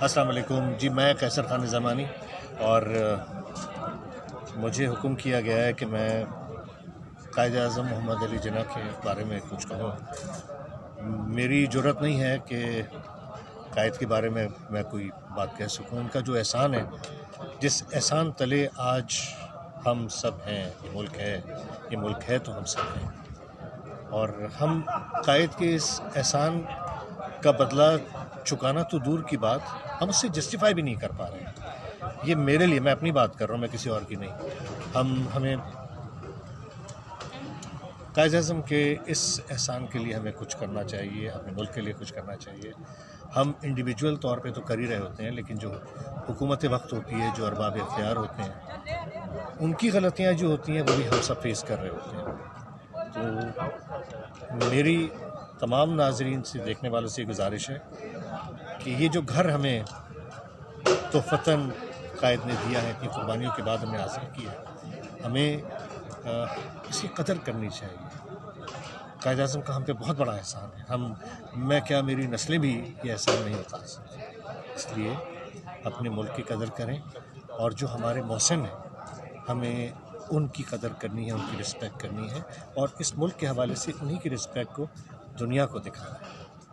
السلام علیکم جی، میں قیصر خان زمانی اور مجھے حکم کیا گیا ہے کہ میں قائد اعظم محمد علی جناح کے بارے میں کچھ کہوں۔ میری جرأت نہیں ہے کہ قائد کے بارے میں کوئی بات کہہ سکوں۔ ان کا جو احسان ہے، جس احسان تلے آج ہم سب ہیں، یہ ملک ہے تو ہم سب ہیں، اور ہم قائد کے اس احسان کا بدلہ چکانا تو دور کی بات، ہم اس سے جسٹیفائی بھی نہیں کر پا رہے ہیں۔ یہ میرے لیے، میں اپنی بات کر رہا ہوں، میں کسی اور کی نہیں۔ ہمیں قائد اعظم کے اس احسان کے لیے ہمیں کچھ کرنا چاہیے، اپنے ملک کے لیے کچھ کرنا چاہیے۔ ہم انڈیویجول طور پہ تو کر ہی رہے ہوتے ہیں، لیکن جو حکومت وقت ہوتی ہے، جو ارباب اختیار ہوتے ہیں، ان کی غلطیاں جو ہوتی ہیں وہ بھی ہم سب فیس کر رہے ہوتے ہیں۔ تو میری تمام ناظرین سے، دیکھنے والوں سے گزارش ہے کہ یہ جو گھر ہمیں تحفتاً قائد نے دیا ہے، اتنی قربانیوں کے بعد ہمیں حاصل کیا ہے، ہمیں اس کی قدر کرنی چاہیے۔ قائد اعظم کا ہم پہ بہت بڑا احسان ہے، میں کیا، میری نسلیں بھی یہ احسان نہیں اتار سکتی۔ اس لیے اپنے ملک کی قدر کریں، اور جو ہمارے محسن ہیں، ہمیں ان کی قدر کرنی ہے، ان کی رسپیکٹ کرنی ہے، اور اس ملک کے حوالے سے انہی کی رسپیکٹ کو دنیا کو دکھانا ہے۔